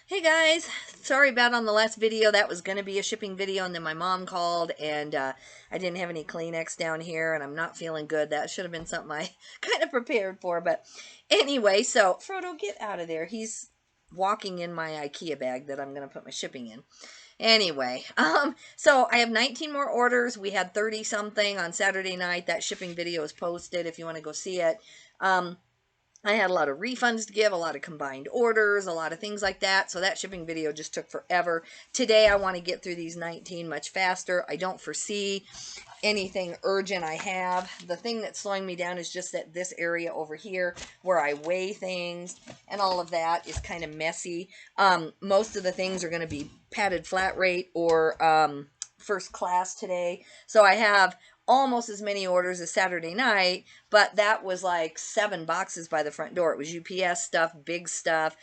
Hey guys, sorry about on the last video. That was going to be a shipping video, and then my mom called, and I didn't have any Kleenex down here, and I'm not feeling good. That should have been something I kind of prepared for, but anyway, so Frodo, get out of there. He's walking in my IKEA bag that I'm going to put my shipping in. Anyway, so I have 19 more orders. We had 30 something on Saturday night. That shipping video is posted if you want to go see it. I had a lot of refunds to give, a lot of combined orders, a lot of things like that. So that shipping video just took forever. Today I want to get through these 19 much faster. I don't foresee anything urgent I have. The thing that's slowing me down is just that this area over here where I weigh things and all of that is kind of messy. Most of the things are going to be padded flat rate or first class today. So I have almost as many orders as Saturday night, but that was like 7 boxes by the front door. It was UPS stuff, big stuff.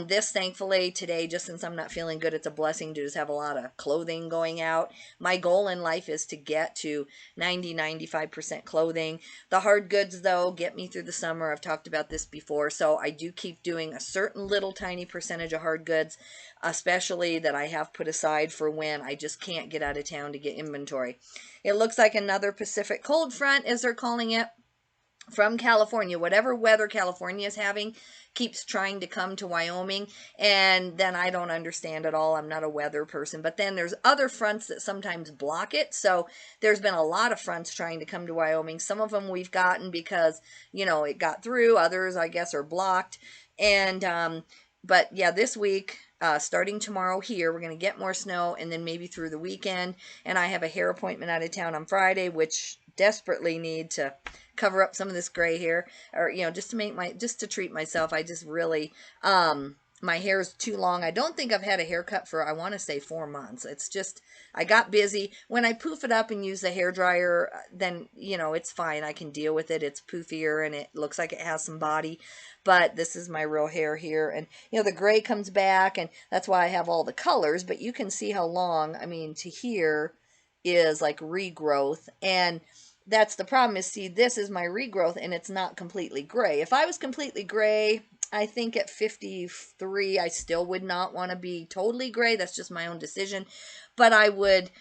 This, thankfully, today, just since I'm not feeling good, it's a blessing to just have a lot of clothing going out. My goal in life is to get to 90-95% clothing. The hard goods, though, get me through the summer. I've talked about this before, so I do keep doing a certain little tiny percentage of hard goods, especially that I have put aside for when I just can't get out of town to get inventory. It looks like another Pacific cold front, as they're calling it, from California. Whatever weather California is having keeps trying to come to Wyoming, and then I don't understand at all. I'm not a weather person, but then there's other fronts that sometimes block it. So there's been a lot of fronts trying to come to Wyoming. Some of them we've gotten because, you know, it got through. Others, I guess, are blocked. And but yeah, this week, starting tomorrow here, we're going to get more snow, and then maybe through the weekend. And I have a hair appointment out of town on Friday, which desperately need to cover up some of this gray hair, or, you know, just to make just to treat myself. I just really, my hair is too long. I don't think I've had a haircut for, I want to say 4 months. It's just, I got busy. When I poof it up and use the hair dryer, then, you know, it's fine. I can deal with it. It's poofier and it looks like it has some body. But this is my real hair here. And, you know, the gray comes back, and that's why I have all the colors. But you can see how long, I mean, to here is like regrowth. And that's the problem is, see, this is my regrowth, and it's not completely gray. If I was completely gray, I think at 53, I still would not want to be totally gray. That's just my own decision. But I would,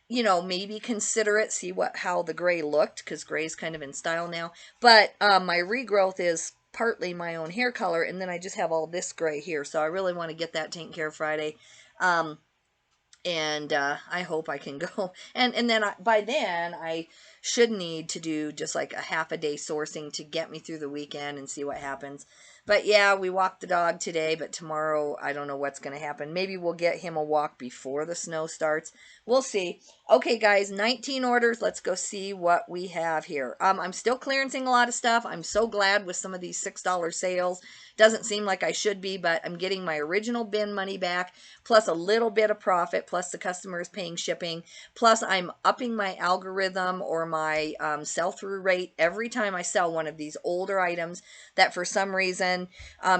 you know, maybe consider it, see how the gray looked, because gray is kind of in style now. But my regrowth is partly my own hair color, and then I just have all this gray here. So I really want to get that taken care of Friday. And I hope I can go. And then by then, I should need to do just like a half a day sourcing to get me through the weekend and see what happens. But yeah, we walked the dog today, but tomorrow, I don't know what's going to happen. Maybe we'll get him a walk before the snow starts. We'll see. Okay, guys, 19 orders. Let's go see what we have here. I'm still clearancing a lot of stuff. I'm so glad with some of these $6 sales. Doesn't seem like I should be, but I'm getting my original bin money back, plus a little bit of profit, plus the customer is paying shipping, plus I'm upping my algorithm or my sell-through rate every time I sell one of these older items that for some reason,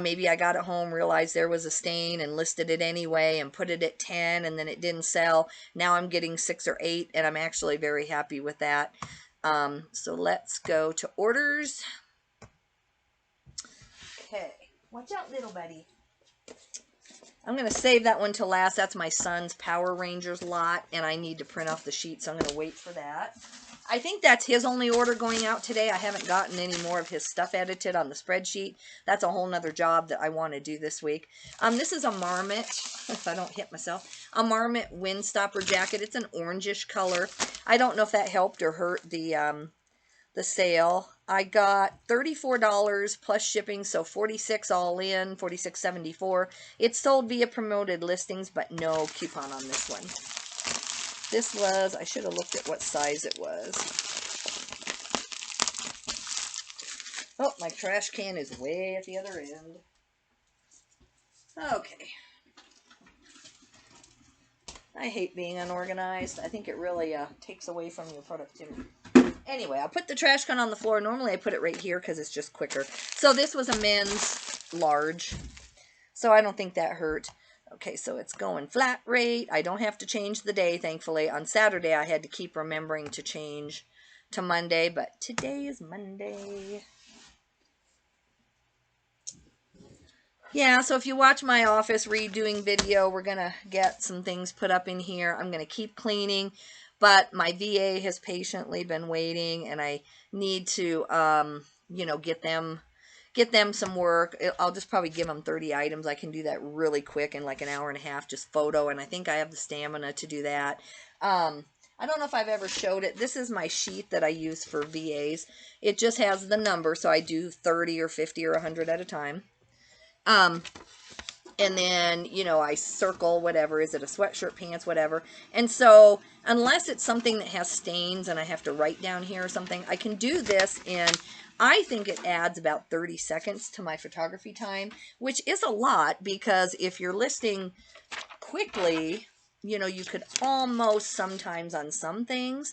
maybe I got it home, realized there was a stain and listed it anyway and put it at 10 and then it didn't sell. Now I'm getting 6 or 8 and I'm actually very happy with that. So let's go to orders. Okay. Watch out, little buddy. I'm going to save that one till last. That's my son's Power Rangers lot, and I need to print off the sheet, so I'm going to wait for that. I think that's his only order going out today. I haven't gotten any more of his stuff edited on the spreadsheet. That's a whole nother job that I want to do this week. This is a Marmot, if I don't hit myself, a Marmot Windstopper jacket. It's an orangish color. I don't know if that helped or hurt the sale. I got $34 plus shipping, so $46 all in, $46.74. It's sold via promoted listings, but no coupon on this one. This was, I should have looked at what size it was. Oh, my trash can is way at the other end. Okay. I hate being unorganized. I think it really takes away from your productivity. Anyway, I'll put the trash can on the floor. Normally I put it right here because it's just quicker. So this was a men's large. So I don't think that hurt. Okay, so it's going flat rate. I don't have to change the day, thankfully. On Saturday I had to keep remembering to change to Monday, but today is Monday. Yeah, so if you watch my office redoing video, we're going to get some things put up in here. I'm going to keep cleaning, but my VA has patiently been waiting, and I need to, you know, get them some work. I'll just probably give them 30 items. I can do that really quick in like an hour and a half, just photo, and I think I have the stamina to do that. I don't know if I've ever showed it. This is my sheet that I use for VAs. It just has the number, so I do 30 or 50 or 100 at a time. And then, you know, I circle whatever. Is it a sweatshirt, pants, whatever? And so, unless it's something that has stains and I have to write down here or something, I can do this in, I think it adds about 30 seconds to my photography time, which is a lot because if you're listing quickly, you know, you could almost sometimes on some things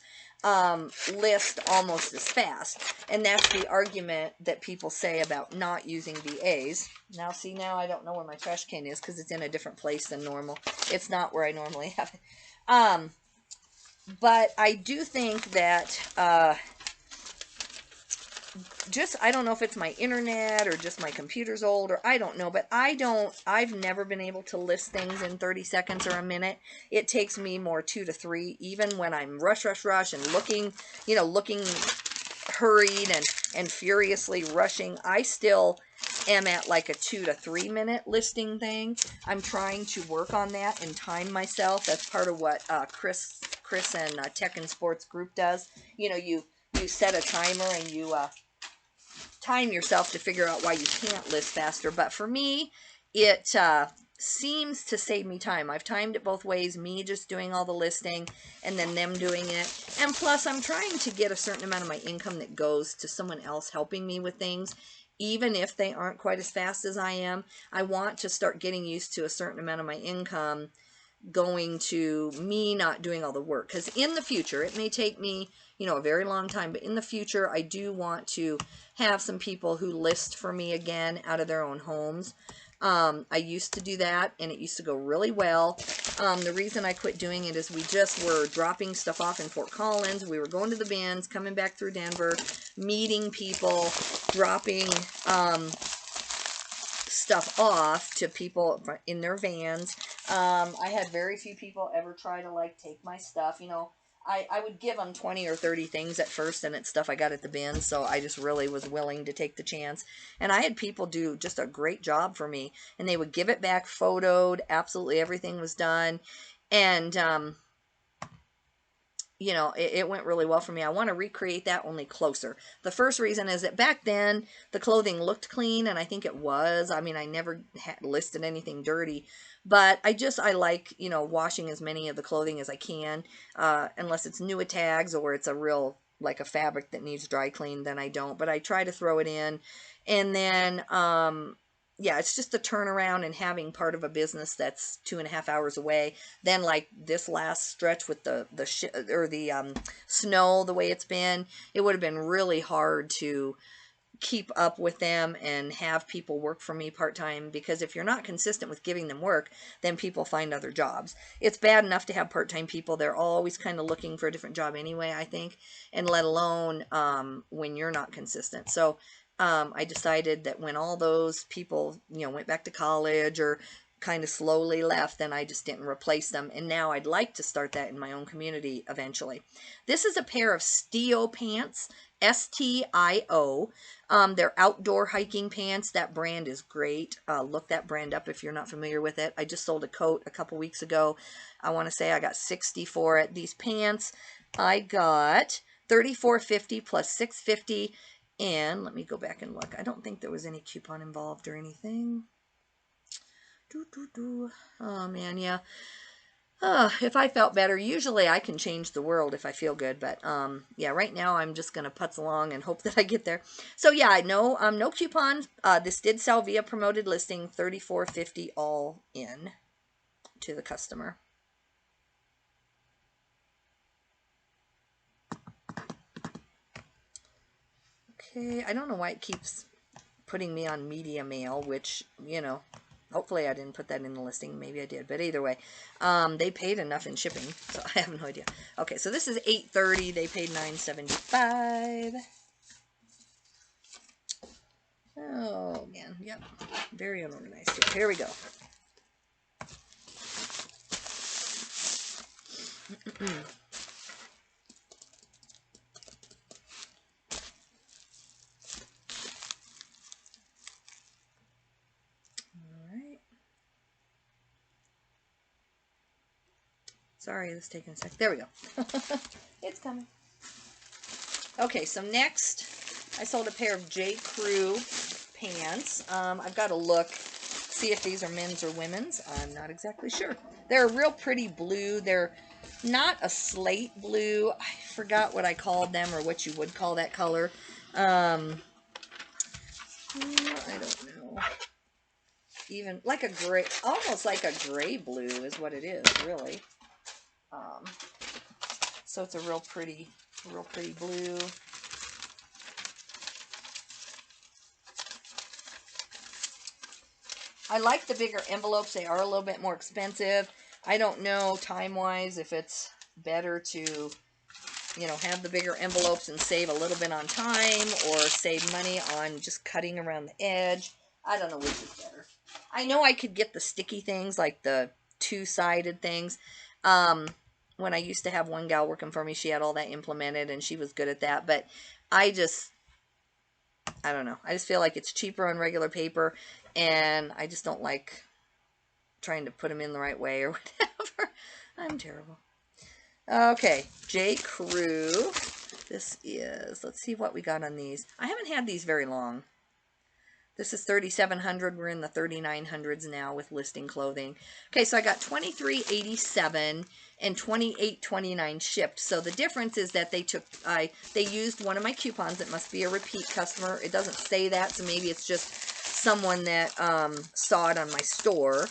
list almost as fast. And that's the argument that people say about not using VAs. Now, see, now I don't know where my trash can is because it's in a different place than normal. It's not where I normally have it. But I do think that I don't know if it's my internet or just my computer's old or I don't know, but I've never been able to list things in 30 seconds or a minute. It takes me more 2 to 3, even when I'm rush and looking, you know, looking hurried and furiously rushing. I still am at like a 2 to 3 minute listing thing. I'm trying to work on that and time myself. That's part of what Chris and Tech and Sports Group does. You know, you set a timer and you time yourself to figure out why you can't list faster. But for me, it seems to save me time. I've timed it both ways, me just doing all the listing and then them doing it. And plus, I'm trying to get a certain amount of my income that goes to someone else helping me with things. Even if they aren't quite as fast as I am, I want to start getting used to a certain amount of my income going to me not doing all the work. Because in the future, it may take me, you know, a very long time, but in the future, I do want to have some people who list for me again out of their own homes. I used to do that, and it used to go really well. The reason I quit doing it is we just were dropping stuff off in Fort Collins. We were going to the bins, coming back through Denver, meeting people, dropping stuff off to people in their vans. I had very few people ever try to like take my stuff. You know, I would give them 20 or 30 things at first, and it's stuff I got at the bin, so I just really was willing to take the chance. And I had people do just a great job for me, and they would give it back photoed, absolutely everything was done. And you know, it went really well for me. I want to recreate that, only closer. The first reason is that back then the clothing looked clean, and I think it was. I mean, I never had listed anything dirty, but I like, you know, washing as many of the clothing as I can, unless it's new tags or it's a real, like a fabric that needs dry clean, then I don't, but I try to throw it in. And then, yeah, it's just the turnaround and having part of a business that's 2.5 hours away. Then, like this last stretch with the snow, the way it's been, it would have been really hard to keep up with them and have people work for me part-time, because if you're not consistent with giving them work, then people find other jobs. It's bad enough to have part-time people. They're always kind of looking for a different job anyway, I think, and let alone when you're not consistent. So I decided that when all those people, you know, went back to college or kind of slowly left, then I just didn't replace them. And now I'd like to start that in my own community eventually. This is a pair of Stio pants, S-T-I-O. They're outdoor hiking pants. That brand is great. Look that brand up if you're not familiar with it. I just sold a coat a couple weeks ago. I want to say I got $60 for it. These pants I got $34.50 plus $6.50. And let me go back and look. I don't think there was any coupon involved or anything. Oh, man, yeah. If I felt better, usually I can change the world if I feel good. But, yeah, right now I'm just going to putz along and hope that I get there. So, yeah, no coupons. This did sell via promoted listing, $34.50 all in to the customer. Okay, I don't know why it keeps putting me on media mail, which, you know, hopefully I didn't put that in the listing. Maybe I did, but either way, they paid enough in shipping, so I have no idea. Okay, so this is $8.30. They paid $9.75. Oh, man. Yep. Very unorganized here. Here we go. All right. Sorry, this is taking a sec. There we go. It's coming. Okay, so next, I sold a pair of J. Crew pants. I've got to look, see if these are men's or women's. I'm not exactly sure. They're a real pretty blue. They're not a slate blue. I forgot what I called them or what you would call that color. I don't know. Even like a gray, almost like a gray blue is what it is, really. So it's a real pretty blue. I like the bigger envelopes. They are a little bit more expensive. I don't know time-wise if it's better to, you know, have the bigger envelopes and save a little bit on time or save money on just cutting around the edge. I don't know which is better. I know I could get the sticky things, like the two-sided things. When I used to have one gal working for me, she had all that implemented and she was good at that. But I don't know. I just feel like it's cheaper on regular paper, and I just don't like trying to put them in the right way or whatever. I'm terrible. Okay, J. Crew. This is, let's see what we got on these. I haven't had these very long. This is 3,700. We're in the 3,900s now with listing clothing. Okay, so I got 23.87 and 28.29 shipped. So the difference is that they used one of my coupons. It must be a repeat customer. It doesn't say that, so maybe it's just someone that saw it on my store.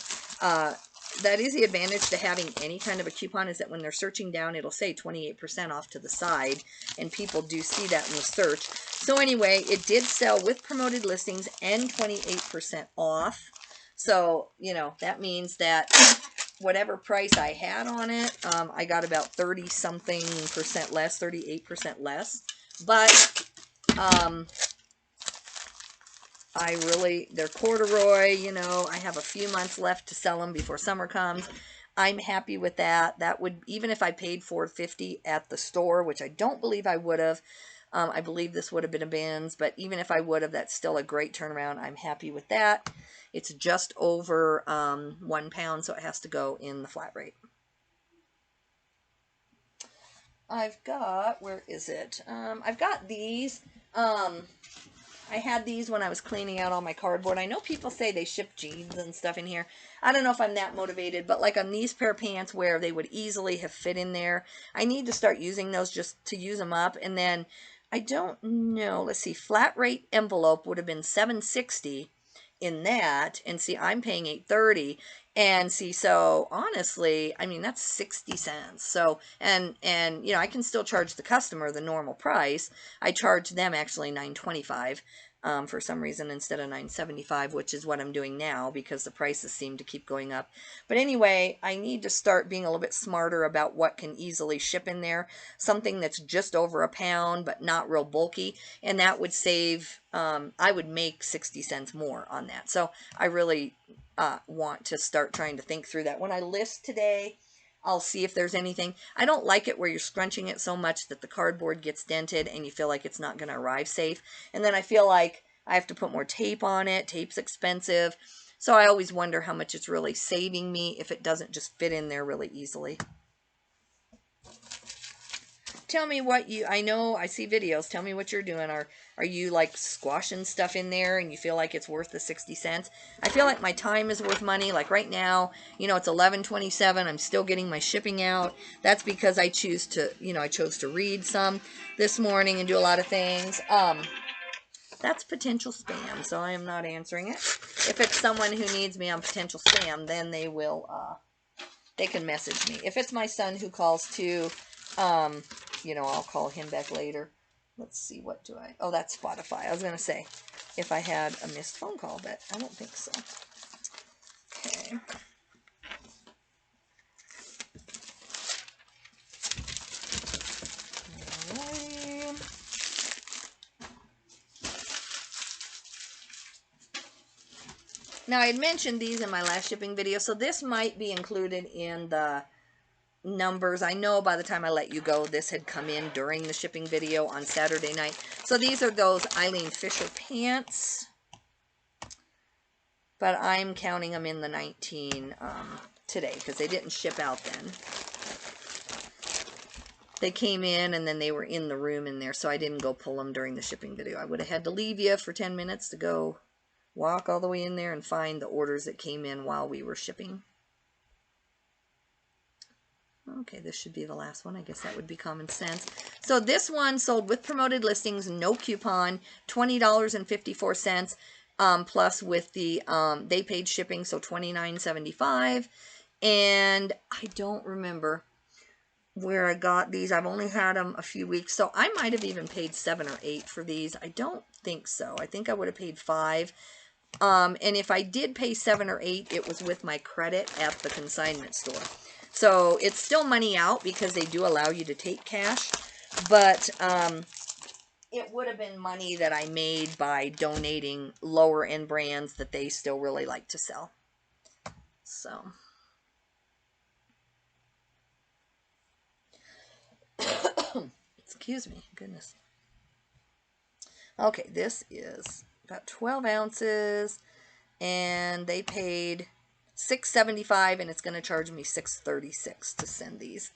That is the advantage to having any kind of a coupon, is that when they're searching down, it'll say 28% off to the side, and people do see that in the search. So anyway, it did sell with promoted listings and 28% off. So, you know, that means that whatever price I had on it, I got about 30-something% less, 38% less. But they're corduroy, you know, I have a few months left to sell them before summer comes. I'm happy with that. That would, even if I paid $4.50 at the store, which I don't believe I would have, I believe this would have been a bins, but even if I would have, that's still a great turnaround. I'm happy with that. It's just over 1 pound, so it has to go in the flat rate. I've got, where is it? I've got these. I had these when I was cleaning out all my cardboard. I know people say they ship jeans and stuff in here. I don't know if I'm that motivated, but like on these pair of pants where they would easily have fit in there, I need to start using those just to use them up. And then, I don't know, let's see, flat rate envelope would have been $7.60 in that, and see, I'm paying $8.30, and see, so honestly, I mean, that's 60 cents. So, and you know, I can still charge the customer the normal price. I charge them actually $9.25 for some reason instead of $9.75, which is what I'm doing now because the prices seem to keep going up. But anyway, I need to start being a little bit smarter about what can easily ship in there. Something that's just over a pound but not real bulky, and that would save, I would make 60 cents more on that. So I really want to start trying to think through that. When I list today, I'll see if there's anything. I don't like it where you're scrunching it so much that the cardboard gets dented and you feel like it's not going to arrive safe. And then I feel like I have to put more tape on it. Tape's expensive. So I always wonder how much it's really saving me if it doesn't just fit in there really easily. Tell me what you, I know I see videos, tell me what you're doing. Are you like squashing stuff in there and you feel like it's worth the 60 cents? I feel like my time is worth money. Like right now, you know, it's 11:27. I'm still getting my shipping out. That's because I choose to, you know, I chose to read some this morning and do a lot of things. That's potential spam, so I am not answering it. If it's someone who needs me on potential spam, then they will, they can message me. If it's my son who calls too, you know, I'll call him back later. Let's see, what do I... Oh, that's Spotify. I was going to say if I had a missed phone call, but I don't think so. Okay. Alrighty. Now, I had mentioned these in my last shipping video, so this might be included in the numbers. I know by the time I let you go, this had come in during the shipping video on Saturday night. So these are those Eileen Fisher pants, but I'm counting them in the 19 today because they didn't ship out then. They came in and then they were in the room in there, so I didn't go pull them during the shipping video. I would have had to leave you for 10 minutes to go walk all the way in there and find the orders that came in while we were shipping. Okay, this should be the last one. I guess that would be common sense. So this one sold with promoted listings, no coupon, $20.54, plus with the, they paid shipping, so $29.75. And I don't remember where I got these. I've only had them a few weeks, so I might have even paid $7 or $8 for these. I don't think so. I think I would have paid $5. And if I did pay $7 or $8, it was with my credit at the consignment store. So it's still money out because they do allow you to take cash, but it would have been money that I made by donating lower end brands that they still really like to sell. So excuse me, goodness. Okay, this is about 12 ounces, and they paid $6.75, and it's going to charge me $6.36 to send these.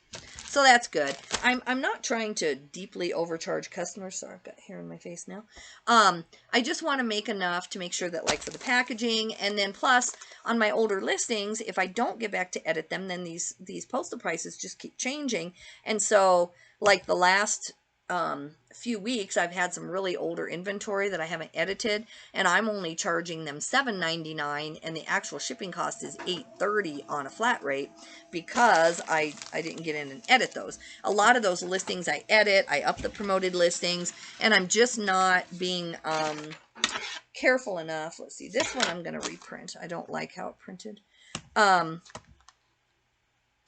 So that's good. I'm not trying to deeply overcharge customers. Sorry, I've got hair in my face now. I just want to make enough to make sure that, like, for the packaging, and then plus on my older listings, if I don't get back to edit them, then these postal prices just keep changing. And so, like, the last few weeks, I've had some really older inventory that I haven't edited, and I'm only charging them $7.99, and the actual shipping cost is $8.30 on a flat rate because I didn't get in and edit those. A lot of those listings I edit, I up the promoted listings, and I'm just not being careful enough. Let's see, this one I'm going to reprint. I don't like how it printed.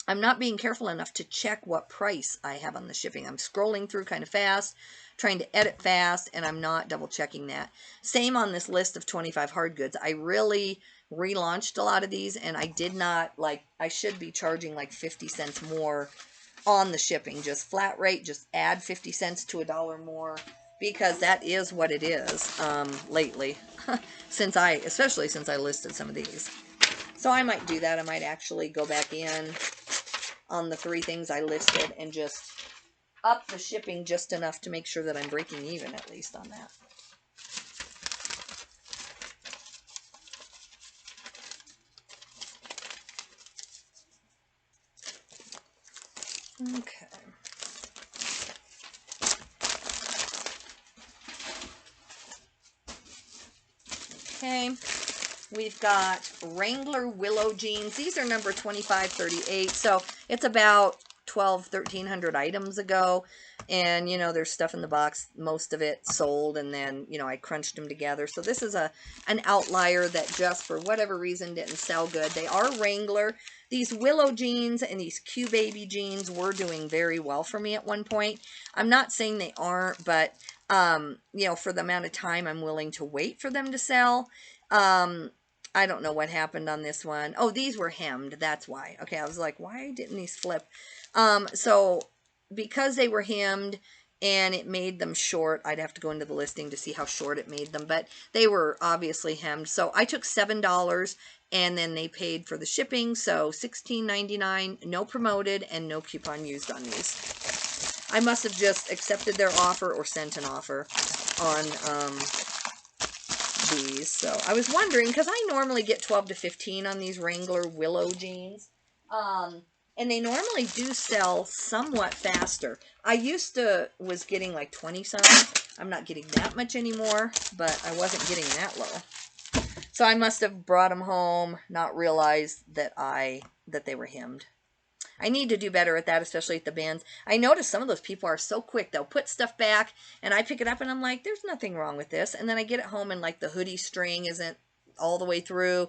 I'm not being careful enough to check what price I have on the shipping. I'm scrolling through kind of fast, trying to edit fast, and I'm not double checking that. Same on this list of 25 hard goods. I really relaunched a lot of these, and I did not, like, I should be charging like 50 cents more on the shipping. Just flat rate, just add 50 cents to $1 more, because that is what it is lately, especially since I listed some of these. So I might do that. I might actually go back in on the 3 things I listed and just up the shipping just enough to make sure that I'm breaking even at least on that. Okay. Okay. We've got Wrangler Willow jeans. These are number 2538. So it's about 1,300 items ago. And, you know, there's stuff in the box. Most of it sold. And then, you know, I crunched them together. So this is an outlier that just for whatever reason didn't sell good. They are Wrangler. These Willow jeans and these Q Baby jeans were doing very well for me at one point. I'm not saying they aren't, but, you know, for the amount of time I'm willing to wait for them to sell, I don't know what happened on this one. Oh, these were hemmed. That's why. Okay, I was like, why didn't these flip? So because they were hemmed and it made them short, I'd have to go into the listing to see how short it made them. But they were obviously hemmed. So I took $7 and then they paid for the shipping. So $16.99, no promoted and no coupon used on these. I must have just accepted their offer or sent an offer on these. So I was wondering, because I normally get 12 to 15 on these Wrangler Willow jeans, and they normally do sell somewhat faster. I was getting like 20 some. I'm not getting that much anymore, but I wasn't getting that low. So I must have brought them home, not realized that they were hemmed. I need to do better at that, especially at the bins. I notice some of those people are so quick. They'll put stuff back, and I pick it up, and I'm like, there's nothing wrong with this. And then I get it home, and, like, the hoodie string isn't all the way through.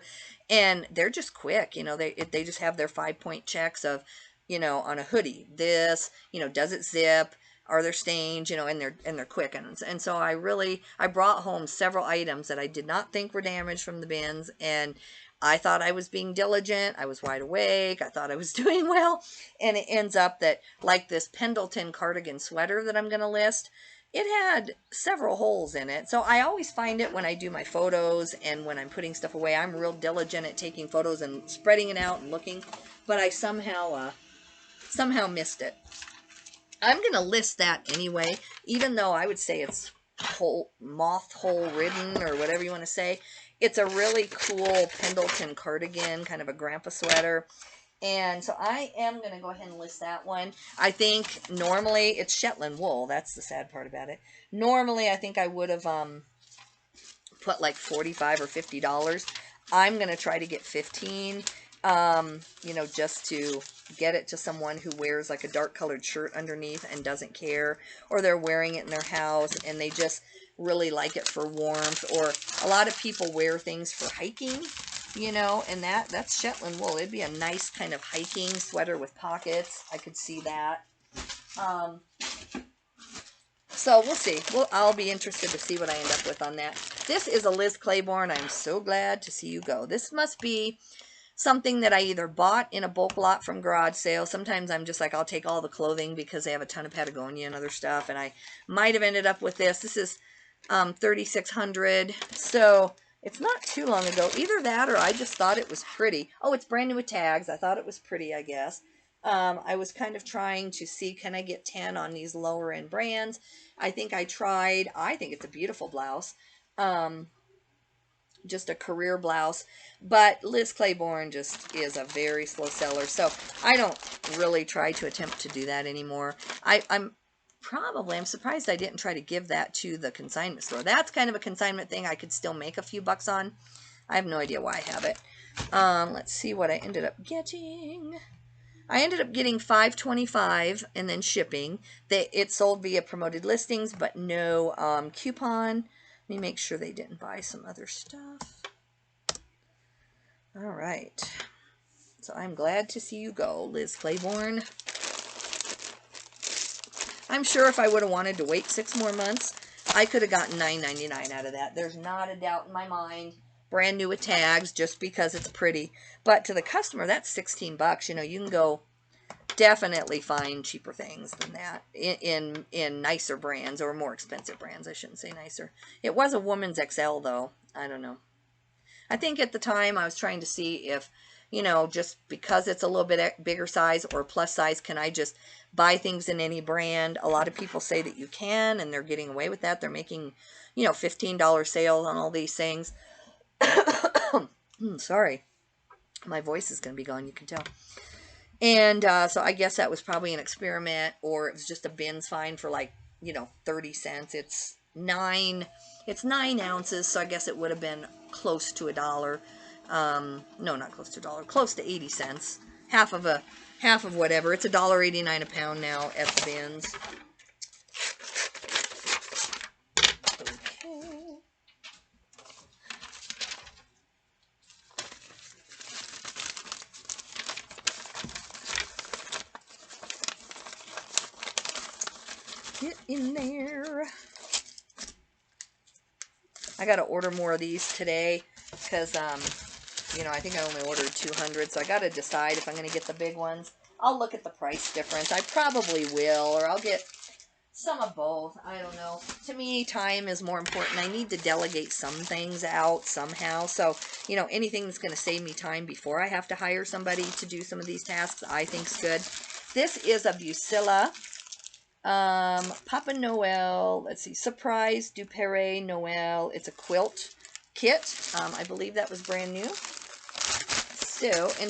And they're just quick. You know, they just have their 5-point checks of, you know, on a hoodie. This, you know, does it zip? or they're stained, you know, and they're quick. And so I brought home several items that I did not think were damaged from the bins, and I thought I was being diligent. I was wide awake. I thought I was doing well. And it ends up that, like this Pendleton cardigan sweater that I'm going to list, it had several holes in it. So I always find it when I do my photos and when I'm putting stuff away. I'm real diligent at taking photos and spreading it out and looking. But I somehow missed it. I'm going to list that anyway, even though I would say it's moth hole ridden or whatever you want to say. It's a really cool Pendleton cardigan, kind of a grandpa sweater. And so I am going to go ahead and list that one. I think normally it's Shetland wool. That's the sad part about it. Normally I think I would have put like $45 or $50. I'm going to try to get 15, you know, just to get it to someone who wears like a dark colored shirt underneath and doesn't care, or they're wearing it in their house and they just really like it for warmth, or a lot of people wear things for hiking, you know, and that's Shetland wool. It'd be a nice kind of hiking sweater with pockets. I could see that. So we'll see. I'll be interested to see what I end up with on that. This is a Liz Claiborne. I'm so glad to see you go. This must be something that I either bought in a bulk lot from garage sale. Sometimes I'm just like, I'll take all the clothing because they have a ton of Patagonia and other stuff. And I might have ended up with this. This is 3,600. So it's not too long ago. Either that or I just thought it was pretty. Oh, it's brand new with tags. I thought it was pretty, I guess. I was kind of trying to see, can I get 10 on these lower end brands? I think I tried. I think it's a beautiful blouse. Just a career blouse, but Liz Claiborne just is a very slow seller, so I don't really try to attempt to do that anymore. I'm surprised I didn't try to give that to the consignment store. That's kind of a consignment thing I could still make a few bucks on. I have no idea why I have it. Let's see what I ended up getting. I ended up getting $5.25 and then shipping. It sold via promoted listings, but no coupon. Let me make sure they didn't buy some other stuff. All right. So I'm glad to see you go, Liz Claiborne. I'm sure if I would have wanted to wait 6 more months, I could have gotten $9.99 out of that. There's not a doubt in my mind. Brand new with tags, just because it's pretty. But to the customer, that's 16 bucks. You know, you can go definitely find cheaper things than that in nicer brands, or more expensive brands. I shouldn't say nicer. It was a woman's XL though. I don't know. I think at the time I was trying to see if, you know, just because it's a little bit bigger size or plus size, can I just buy things in any brand? A lot of people say that you can, and they're getting away with that. They're making, you know, $15 sales on all these things. Sorry. My voice is going to be gone, you can tell. And so I guess that was probably an experiment, or it was just a bin's fine for like, you know, 30 cents. It's 9 ounces, so I guess it would have been close to $1. No, not close to $1, close to 80 cents. Half of whatever. It's $1.89 a pound now at the bins. Okay. Get in there. I got to order more of these today because, you know, I think I only ordered 200, so I got to decide if I'm going to get the big ones. I'll look at the price difference. I probably will, or I'll get some of both. I don't know. To me, time is more important. I need to delegate some things out somehow. So, you know, anything that's going to save me time before I have to hire somebody to do some of these tasks, I think's good. This is a Busilla. Papa Noel, let's see, Surprise du Père Noël. It's a quilt kit. I believe that was brand new.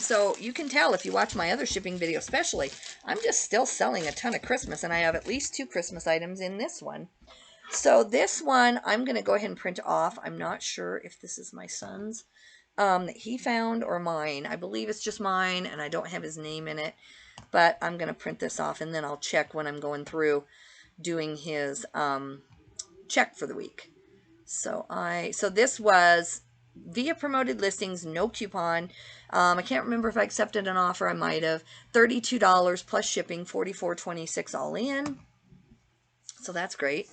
So you can tell if you watch my other shipping video, especially, I'm just still selling a ton of Christmas, and I have at least 2 Christmas items in this one. So this one, I'm going to go ahead and print off. I'm not sure if this is my son's that he found or mine. I believe it's just mine, and I don't have his name in it. But I'm going to print this off, and then I'll check when I'm going through doing his check for the week. So this was via promoted listings, no coupon. I can't remember if I accepted an offer. I might have. $32 plus shipping, $44.26 all in. So that's great.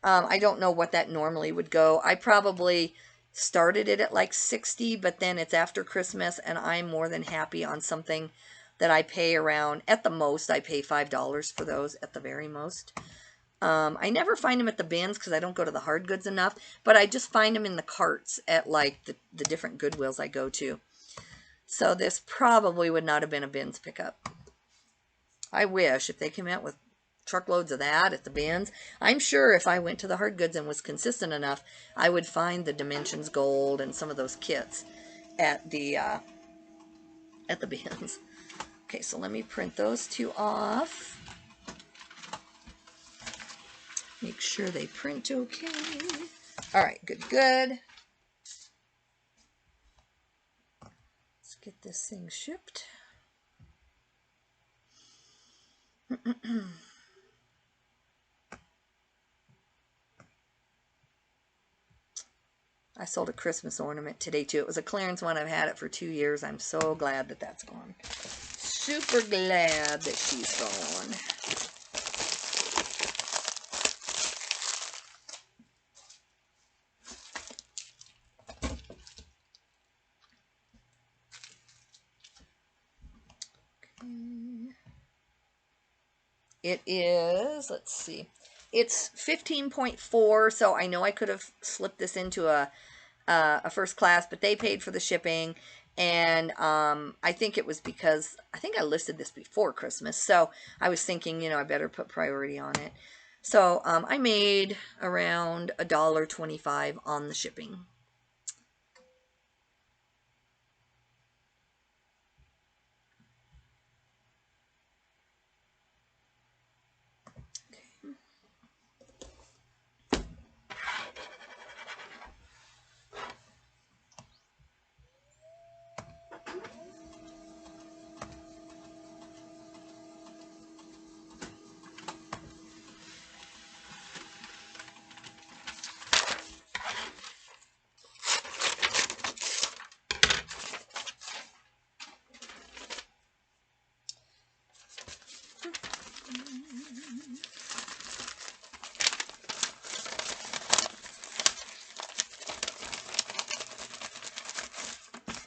I don't know what that normally would go. I probably started it at like 60, but then it's after Christmas, and I'm more than happy on something that I pay around, at the most, I pay $5 for those at the very most. I never find them at the bins because I don't go to the hard goods enough, but I just find them in the carts at like the different Goodwills I go to. So this probably would not have been a bins pickup. I wish if they came out with truckloads of that at the bins. I'm sure if I went to the hard goods and was consistent enough, I would find the Dimensions Gold and some of those kits at the bins. Okay, so let me print those two off. Make sure they print okay. All right, good, good. Let's get this thing shipped. I sold a Christmas ornament today too. It was a clearance one. I've had it for 2 years. I'm so glad that that's gone. Super glad that she's gone. It is, let's see, it's 15.4, so I know I could have slipped this into a first class, but they paid for the shipping, and I think it was because, I think I listed this before Christmas, so I was thinking, you know, I better put priority on it. So I made around $1.25 on the shipping.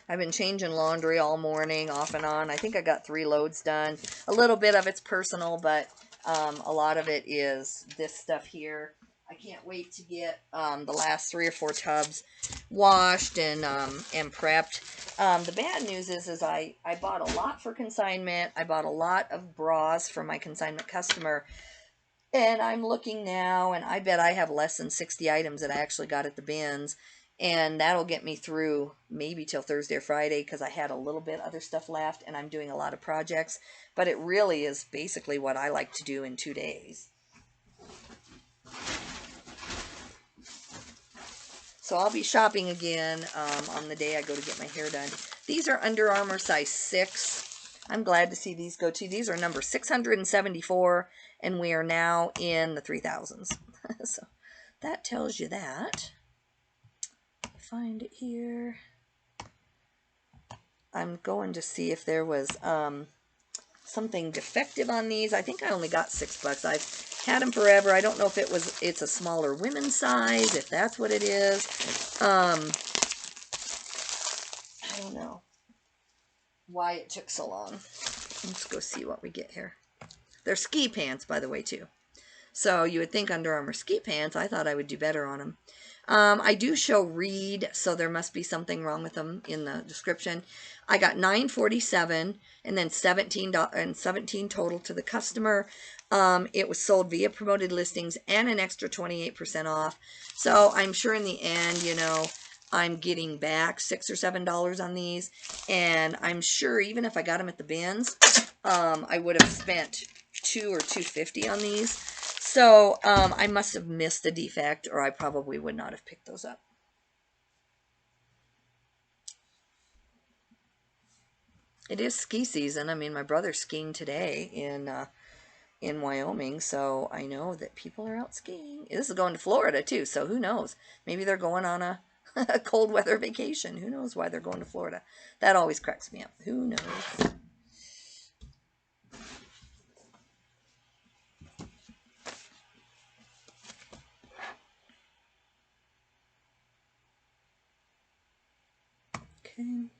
I've been changing laundry all morning, off and on. I think I got 3 loads done. A little bit of it's personal, but a lot of it is this stuff here. I can't wait to get the last 3 or 4 tubs washed and prepped. The bad news is I bought a lot for consignment. I bought a lot of bras for my consignment customer. And I'm looking now, and I bet I have less than 60 items that I actually got at the bins. And that'll get me through maybe till Thursday or Friday, because I had a little bit other stuff left, and I'm doing a lot of projects. But it really is basically what I like to do in 2 days. So I'll be shopping again on the day I go to get my hair done. These are Under Armour size 6. I'm glad to see these go too. These are number 674, and we are now in the 3000s. So that tells you that. Find it here. I'm going to see if there was something defective on these. I think I only got $6. I've had them forever. I don't know if it's a smaller women's size, if that's what it is. I don't know why it took so long. Let's go see what we get here. They're ski pants, by the way, too. So you would think Under Armour ski pants, I thought I would do better on them. I do show read, so there must be something wrong with them in the description. I got $9.47 and then $17 total to the customer. It was sold via promoted listings and an extra 28% off. So I'm sure in the end, you know, I'm getting back $6 or $7 on these, and I'm sure even if I got them at the bins, I would have spent $2 or $2.50 on these. So I must have missed a defect, or I probably would not have picked those up. It is ski season. I mean, my brother's skiing today in Wyoming, so I know that people are out skiing. This is going to Florida too, so who knows? Maybe they're going on a cold weather vacation. Who knows why they're going to Florida? That always cracks me up. Who knows? anything.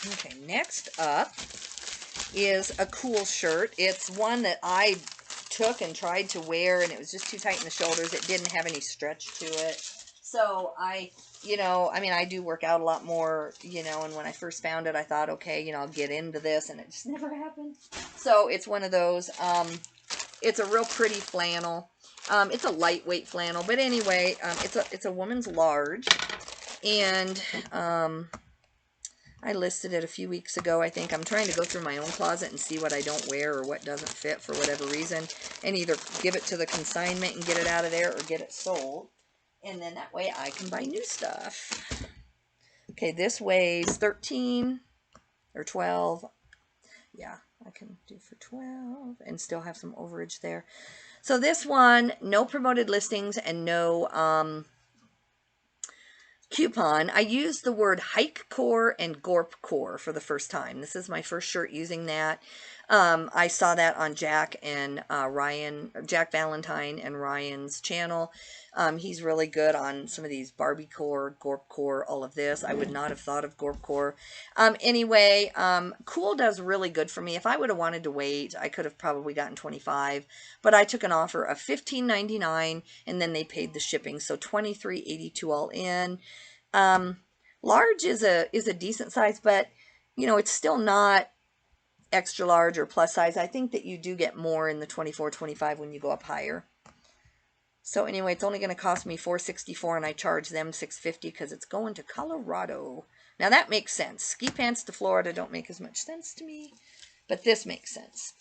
Okay, next up is a cool shirt. It's one that I took and tried to wear, and it was just too tight in the shoulders. It didn't have any stretch to it. So I mean, I do work out a lot more, and when I first found it, I thought, okay, I'll get into this, and it just never happened. So it's one of those. It's a real pretty flannel. It's a lightweight flannel, but anyway, it's a woman's large, and I listed it a few weeks ago, I think. I'm trying to go through my own closet and see what I don't wear or what doesn't fit for whatever reason, and either give it to the consignment and get it out of there or get it sold. And then that way I can buy new stuff. Okay, this weighs 13 or 12. Yeah, I can do for 12 and still have some overage there. So this one, no promoted listings and no coupon. I used the word hike core and gorp core for the first time. This is my first shirt using that. I saw that on Jack Valentine and Ryan's channel. He's really good on some of these Barbie core, gorp core, all of this. I would not have thought of gorp core. Anyway, Cool does really good for me. If I would have wanted to wait, I could have probably gotten 25, but I took an offer of $15.99 and then they paid the shipping, so $23.82 all in. Large is a decent size, but it's still not extra large or plus size. I think that you do get more in the 24, 25 when you go up higher. So anyway, it's only going to cost me $4.64, and I charge them $6.50 because it's going to Colorado. Now that makes sense. Ski pants to Florida don't make as much sense to me, but this makes sense.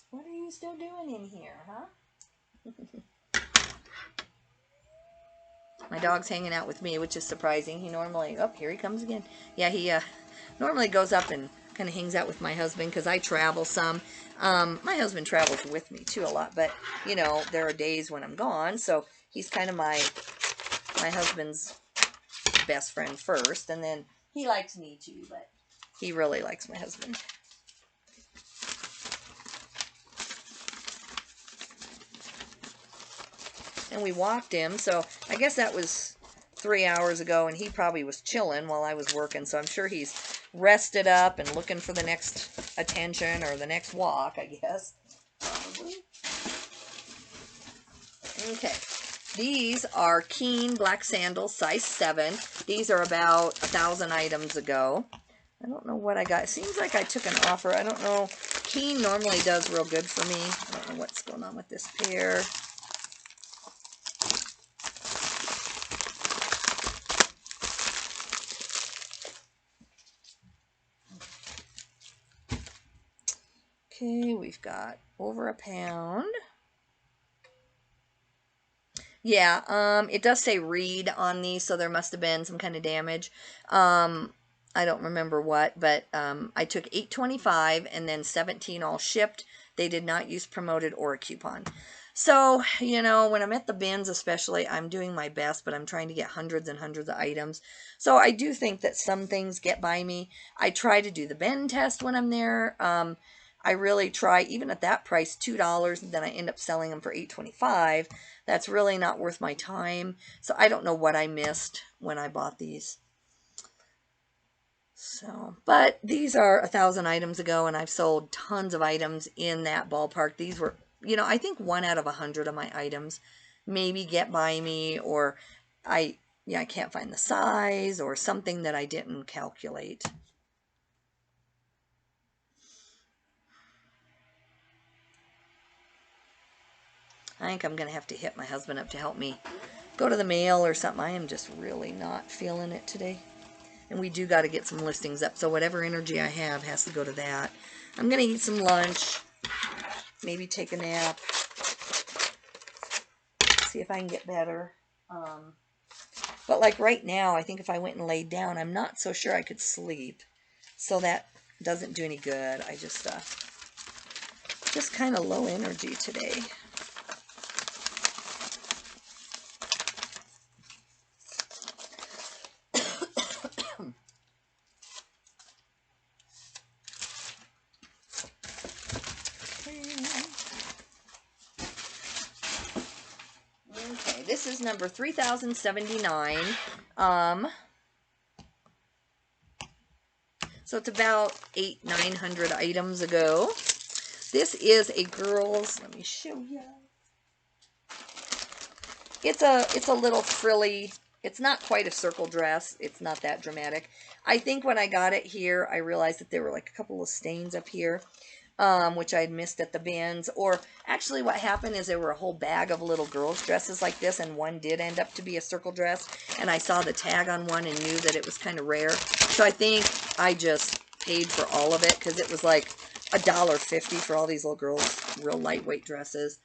What are you still doing in here, huh? My dog's hanging out with me, which is surprising. He normally, oh, here he comes again. Yeah, he normally goes up and kind of hangs out with my husband because I travel some. My husband travels with me too a lot, but there are days when I'm gone, so he's kind of my husband's best friend first, and then he likes me too, but he really likes my husband. And we walked him, so I guess that was 3 hours ago, and he probably was chilling while I was working, so I'm sure he's rested up and looking for the next attention or the next walk, I guess. Probably. Okay, these are Keen black sandals, size 7. These are about 1,000 items ago. I don't know what I got. It seems like I took an offer. I don't know. Keen normally does real good for me. I don't know what's going on with this pair. Okay, we've got over a pound. Yeah, it does say read on these, so there must have been some kind of damage. I don't remember what, but I took $8.25 and then $17 all shipped. They did not use promoted or a coupon. So, when I'm at the bins especially, I'm doing my best, but I'm trying to get hundreds and hundreds of items. So I do think that some things get by me. I try to do the bin test when I'm there. I really try, even at that price, $2, and then I end up selling them for $8.25. That's really not worth my time. So I don't know what I missed when I bought these. So, but these are 1,000 items ago, and I've sold tons of items in that ballpark. These were, I think 1 out of 100 of my items maybe get by me, or I can't find the size, or something that I didn't calculate. I think I'm going to have to hit my husband up to help me go to the mail or something. I am just really not feeling it today. And we do got to get some listings up, so whatever energy I have has to go to that. I'm going to eat some lunch, maybe take a nap, see if I can get better. But like right now, I think if I went and laid down, I'm not so sure I could sleep. So that doesn't do any good. I just kind of low energy today. Okay, this is number 3079. So it's about 900 items ago. This is a girl's, let me show you. It's a little frilly, it's not quite a circle dress. It's not that dramatic. I think when I got it here, I realized that there were like a couple of stains up here, which I'd missed at the bins. Or actually what happened is there were a whole bag of little girls' dresses like this, and one did end up to be a circle dress. And I saw the tag on one and knew that it was kind of rare. So I think I just paid for all of it because it was like $1.50 for all these little girls' real lightweight dresses.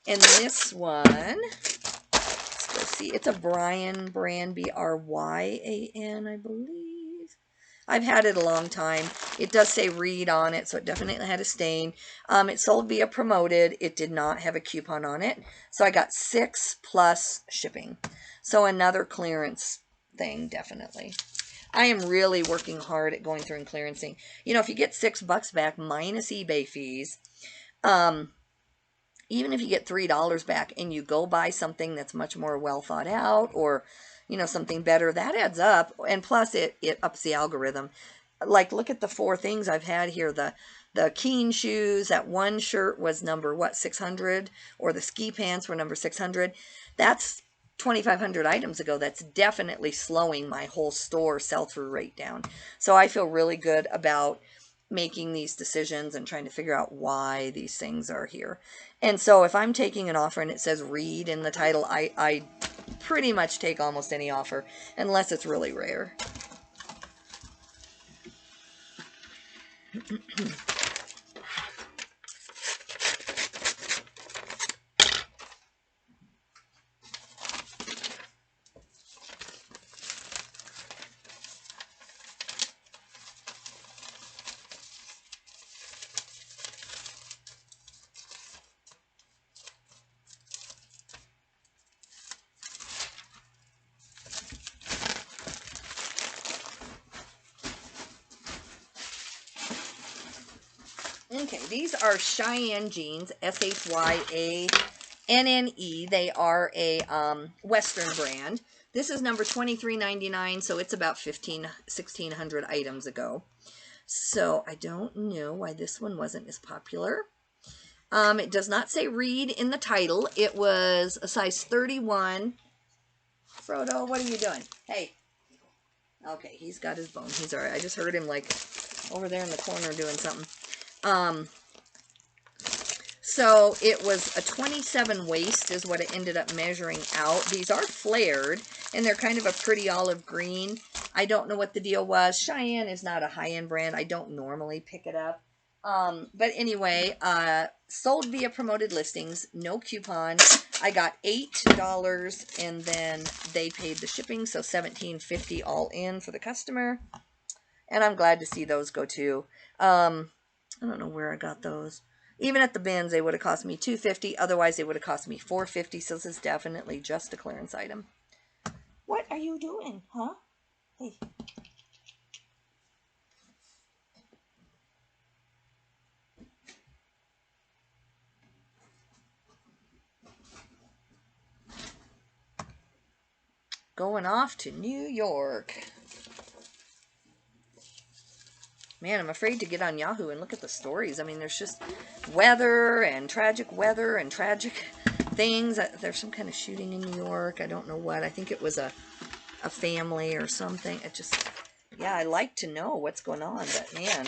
And this one, let's go see. It's a Bryan brand, B-R-Y-A-N, I believe. I've had it a long time. It does say Reed on it, so it definitely had a stain. It sold via promoted. It did not have a coupon on it. So I got 6 plus shipping. So another clearance thing, definitely. I am really working hard at going through and clearancing. You know, if you get $6 back minus eBay fees, even if you get $3 back and you go buy something that's much more well thought out, or, you know, something better, that adds up. And plus it ups the algorithm. Like, look at the 4 things I've had here. The Keen shoes, that one shirt was number, what, 600? Or the ski pants were number 600. That's 2,500 items ago. That's definitely slowing my whole store sell-through rate down. So I feel really good about making these decisions and trying to figure out why these things are here. And so if I'm taking an offer and it says Reed in the title, I pretty much take almost any offer unless it's really rare. Okay, these are Cheyenne jeans, S-H-Y-A-N-N-E. They are a Western brand. This is number 2399, so it's about 1,600 items ago. So I don't know why this one wasn't as popular. It does not say Reed in the title. It was a size 31. Frodo, what are you doing? Hey. Okay, he's got his bone. He's all right. I just heard him like over there in the corner doing something. So it was a 27 waist is what it ended up measuring out. These are flared, and they're kind of a pretty olive green. I don't know what the deal was. Cheyenne is not a high-end brand. I don't normally pick it up. But anyway, sold via promoted listings, no coupon. I got $8, and then they paid the shipping, so $17.50 all in for the customer. And I'm glad to see those go too. I don't know where I got those. Even at the bins, they would have cost me $2.50. Otherwise, they would have cost me $4.50. So this is definitely just a clearance item. What are you doing, huh? Hey. Going off to New York. Man, I'm afraid to get on Yahoo and look at the stories. I mean, there's just weather and tragic things. There's some kind of shooting in New York. I don't know what. I think it was a family or something. It just, yeah, I like to know what's going on, but man.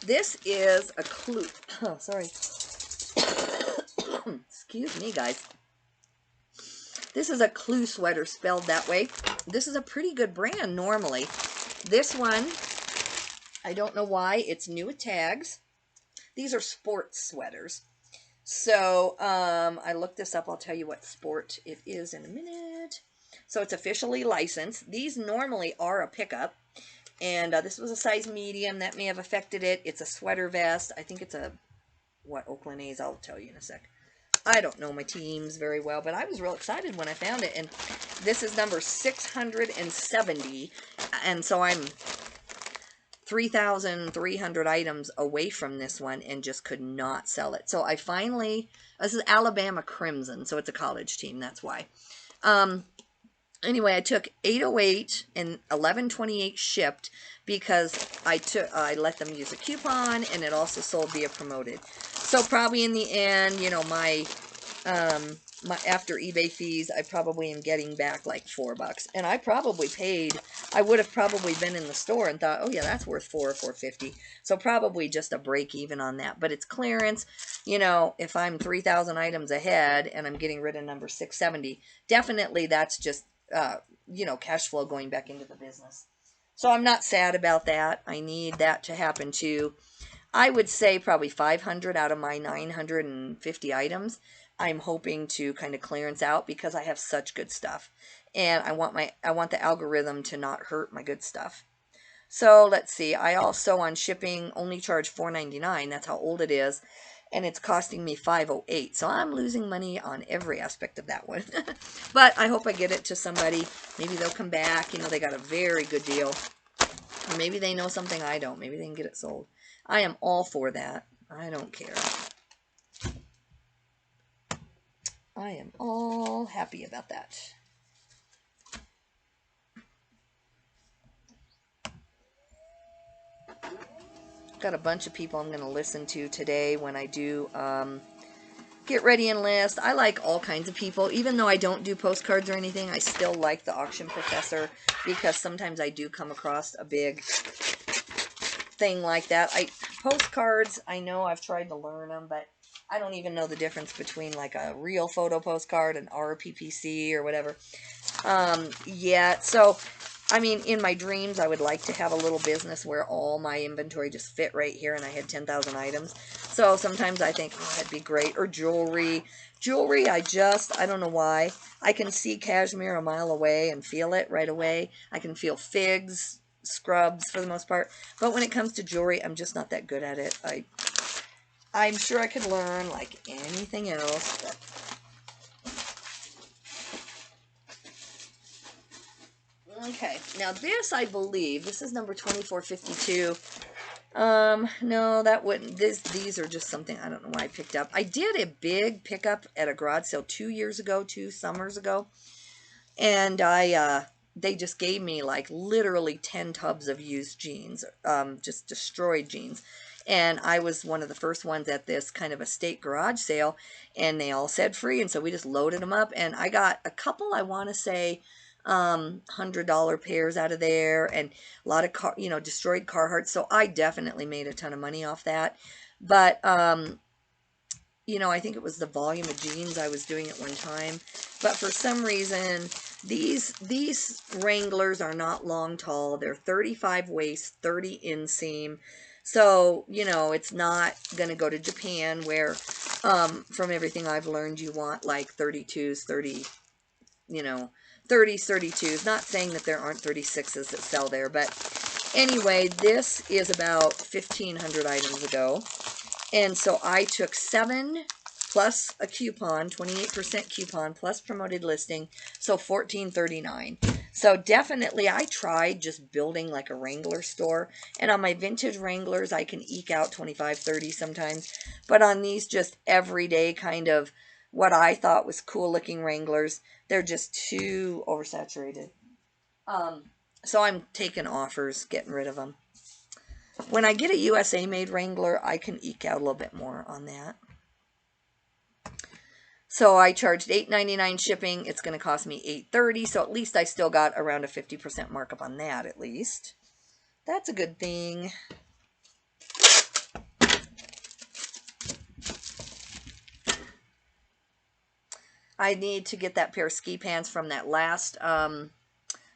This is a clue. Oh, sorry. Excuse me, guys. This is a clue sweater spelled that way. This is a pretty good brand normally. This one, I don't know why, it's new with tags. These are sports sweaters. So I looked this up. I'll tell you what sport it is in a minute. So it's officially licensed. These normally are a pickup. And this was a size medium. That may have affected it. It's a sweater vest. I think it's a, what, Oakland A's. I'll tell you in a sec. I don't know my teams very well, but I was real excited when I found it. And this is number 670. And so I'm 3,300 items away from this one and just could not sell it. So I finally, this is Alabama Crimson, so it's a college team, that's why. Anyway, I took 808 and 1128 shipped because I let them use a coupon, and it also sold via promoted. So probably in the end, you know, my after eBay fees, I probably am getting back like $4. And I probably paid, I would have probably been in the store and thought, oh yeah, that's worth $4 or $4.50. So probably just a break even on that. But it's clearance. You know, if I'm 3,000 items ahead and I'm getting rid of number 670, definitely that's just, you know, cash flow going back into the business. So I'm not sad about that. I need that to happen too. I would say probably 500 out of my 950 items I'm hoping to kind of clearance out because I have such good stuff. And I want the algorithm to not hurt my good stuff. So let's see. I also on shipping only charge $4.99. That's how old it is. And it's costing me $5.08. So I'm losing money on every aspect of that one. But I hope I get it to somebody. Maybe they'll come back. You know, they got a very good deal. Or maybe they know something I don't. Maybe they can get it sold. I am all for that. I don't care. I am all happy about that. Got a bunch of people I'm going to listen to today when I do get ready and list. I like all kinds of people. Even though I don't do postcards or anything, I still like the auction professor because sometimes I do come across a big thing like that. Postcards, I know I've tried to learn them, but I don't even know the difference between like a real photo postcard and RPPC or whatever. Yeah, so I mean, in my dreams, I would like to have a little business where all my inventory just fit right here and I had 10,000 items. So sometimes I think, oh, that'd be great. Or jewelry. Jewelry, I don't know why. I can see cashmere a mile away and feel it right away. I can feel figs, scrubs for the most part. But when it comes to jewelry, I'm just not that good at it. I'm sure I could learn like anything else, but okay, now this, I believe, this is number 2452. No, that wouldn't, these are just something, I don't know why I picked up. I did a big pickup at a garage sale 2 summers ago, and they just gave me like literally 10 tubs of used jeans, just destroyed jeans. And I was one of the first ones at this kind of estate garage sale, and they all said free, and so we just loaded them up, and I got a couple, I want to say, $100 pairs out of there, and a lot of destroyed Carhartt. So I definitely made a ton of money off that. But you know, I think it was the volume of jeans I was doing at one time. But for some reason, these Wranglers are not long tall. They're 35 waist, 30 inseam. So, you know, it's not going to go to Japan where, from everything I've learned, you want like 32s, 30, you know, 30s, 32s. Not saying that there aren't 36s that sell there, but anyway, this is about 1,500 items ago. And so I took 7 plus a coupon, 28% coupon, plus promoted listing, so $14.39. So definitely I tried just building like a Wrangler store. And on my vintage Wranglers, I can eke out 25, 30 sometimes. But on these just everyday kind of what I thought was cool looking Wranglers, they're just too oversaturated. So I'm taking offers, getting rid of them. When I get a USA made Wrangler, I can eke out a little bit more on that. So I charged $8.99 shipping. It's going to cost me $8.30. So at least I still got around a 50% markup on that at least. That's a good thing. I need to get that pair of ski pants from that last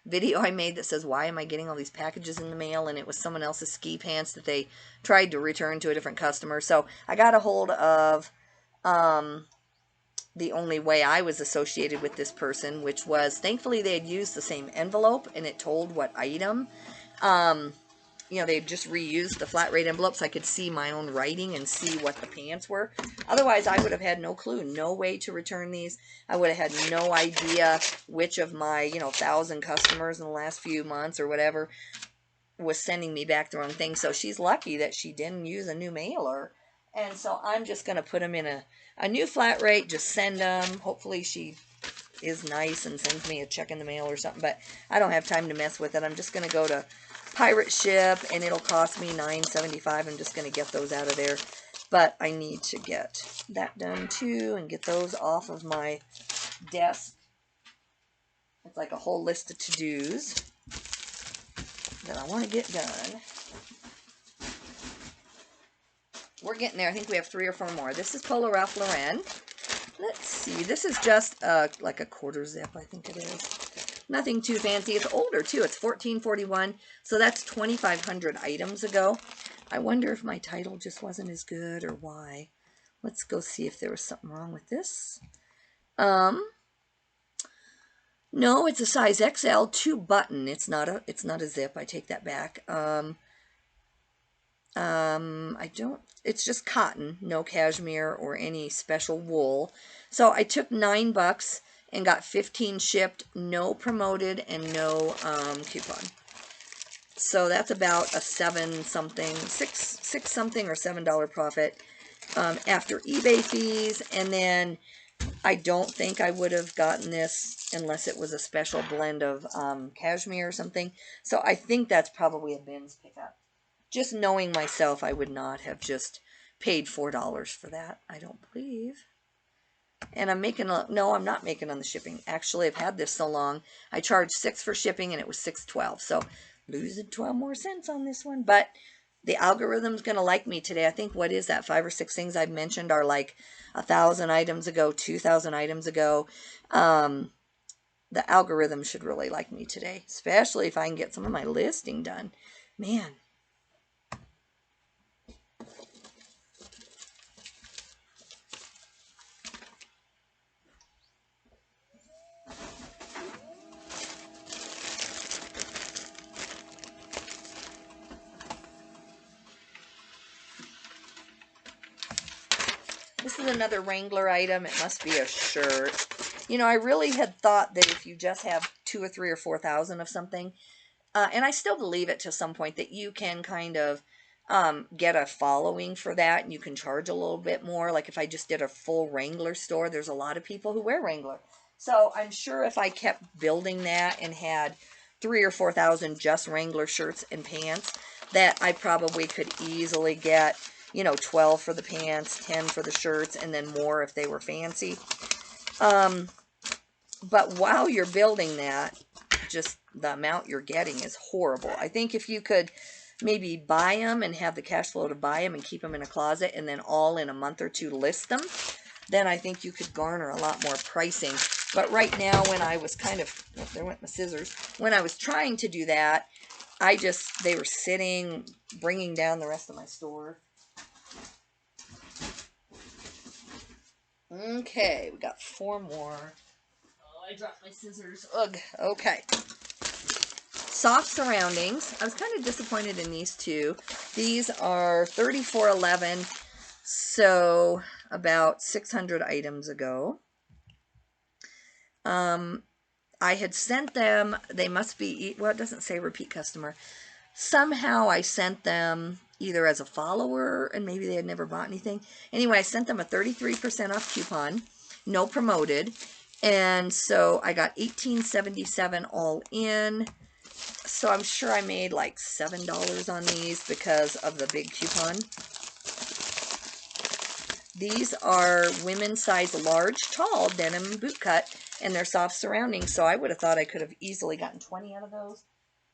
video I made that says, why am I getting all these packages in the mail? And it was someone else's ski pants that they tried to return to a different customer. So I got a hold of the only way I was associated with this person, which was, thankfully they had used the same envelope and it told what item. You know, they just reused the flat rate envelope so I could see my own writing and see what the pants were. Otherwise, I would have had no clue, no way to return these. I would have had no idea which of my, 1,000 customers in the last few months or whatever was sending me back the wrong thing. So she's lucky that she didn't use a new mailer. And so I'm just going to put them in a new flat rate, just send them. Hopefully she is nice and sends me a check in the mail or something, but I don't have time to mess with it. I'm just going to go to Pirate Ship and it'll cost me $9.75. I'm just going to get those out of there, but I need to get that done too and get those off of my desk. It's like a whole list of to-dos that I want to get done. We're getting there. I think we have 3 or 4 more. This is Polo Ralph Lauren. Let's see. This is just like a quarter zip, I think it is. Nothing too fancy. It's older, too. It's 1441, so that's 2,500 items ago. I wonder if my title just wasn't as good or why. Let's go see if there was something wrong with this. No, it's a size XL 2 button. It's not a zip. I take that back. It's just cotton, no cashmere or any special wool. So I took $9 and got 15 shipped, no promoted and no coupon. So that's about a 6 something or $7 profit after eBay fees. And then I don't think I would have gotten this unless it was a special blend of cashmere or something. So I think that's probably a bins pickup. Just knowing myself, I would not have just paid $4 for that, I don't believe. And I'm making no, I'm not making on the shipping. Actually, I've had this so long, I charged $6 for shipping and it was $6.12. So losing 12 more cents on this one. But the algorithm's going to like me today. I think, what is that, 5 or 6 things I've mentioned are like 1,000 items ago, 2,000 items ago. The algorithm should really like me today, especially if I can get some of my listing done. Man. This is another Wrangler item. It must be a shirt. I really had thought that if you just have 2 or 3 or 4,000 of something, and I still believe it to some point, that you can kind of get a following for that, and you can charge a little bit more. Like if I just did a full Wrangler store, there's a lot of people who wear Wrangler. So I'm sure if I kept building that and had 3 or 4,000 just Wrangler shirts and pants, that I probably could easily get 12 for the pants, 10 for the shirts, and then more if they were fancy. But while you're building that, just the amount you're getting is horrible. I think if you could maybe buy them and have the cash flow to buy them and keep them in a closet and then all in a month or 2 list them, then I think you could garner a lot more pricing. But right now, when I was there went my scissors. When I was trying to do that, they were sitting, bringing down the rest of my store. Okay, we got 4 more. Oh, I dropped my scissors. Ugh. Okay. Soft surroundings. I was kind of disappointed in these 2. These are $34.11, so about 600 items ago. I had sent them, they must be, well, it doesn't say repeat customer. Somehow I sent them either as a follower, and maybe they had never bought anything. Anyway, I sent them a 33% off coupon, no promoted, and so I got $18.77 all in. So I'm sure I made like $7 on these because of the big coupon. These are women's size large, tall denim boot cut, and they're soft surroundings, so I would have thought I could have easily gotten 20 out of those.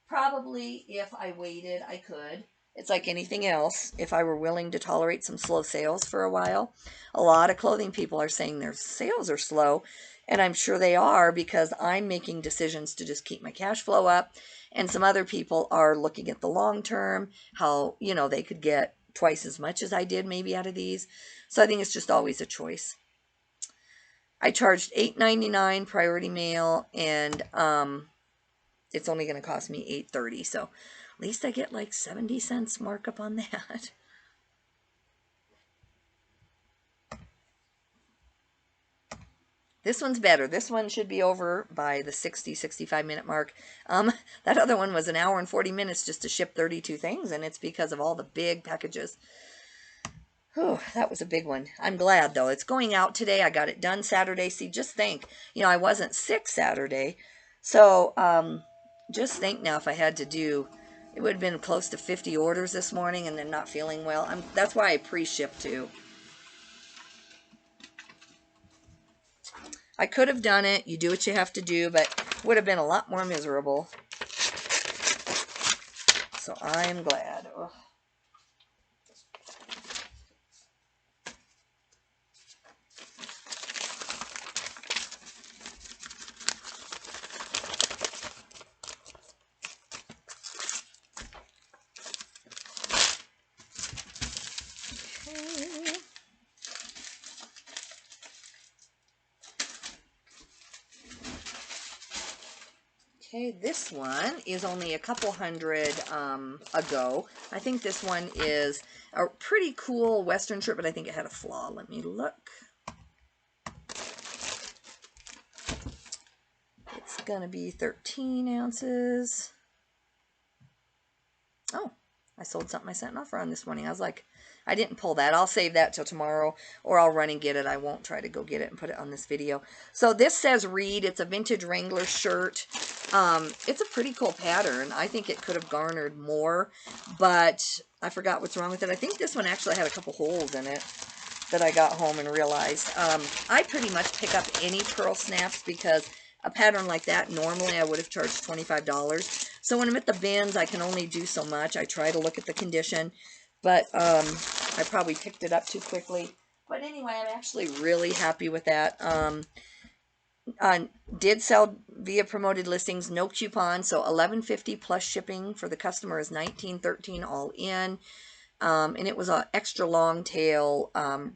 Probably, if I waited, I could. It's like anything else. If I were willing to tolerate some slow sales for a while. A lot of clothing people are saying their sales are slow. And I'm sure they are, because I'm making decisions to just keep my cash flow up. And some other people are looking at the long term, how, they could get twice as much as I did maybe out of these. So I think it's just always a choice. I charged $8.99 priority mail, and it's only going to cost me $8.30. So at least I get like 70 cents markup on that. This one's better. This one should be over by the 65 minute mark. That other one was an hour and 40 minutes just to ship 32 things, and it's because of all the big packages. Whew, that was a big one. I'm glad, though. It's going out today. I got it done Saturday. See, just think, I wasn't sick Saturday. So, just think now, if I had to do, it would have been close to 50 orders this morning and then not feeling well. That's why I pre-shipped too. I could have done it. You do what you have to do, but it would have been a lot more miserable. So I am glad. Ugh. Okay, this one is only a couple hundred ago. I think this one is a pretty cool Western shirt, but I think it had a flaw. Let me look. It's going to be 13 ounces. Oh, I sold something I sent an offer on this morning. I was like, I didn't pull that. I'll save that till tomorrow, or I'll run and get it. I won't try to go get it and put it on this video. So this says Reed. It's a vintage Wrangler shirt. It's a pretty cool pattern. I think it could have garnered more, but I forgot what's wrong with it. I think this one actually had a couple holes in it that I got home and realized. I pretty much pick up any pearl snaps, because a pattern like that, normally I would have charged $25. So when I'm at the bins, I can only do so much. I try to look at the condition, but I probably picked it up too quickly. But anyway, I'm actually really happy with that. Did sell via promoted listings, no coupon, so $11.50 plus shipping for the customer is $19.13 all in. And it was an extra long tail,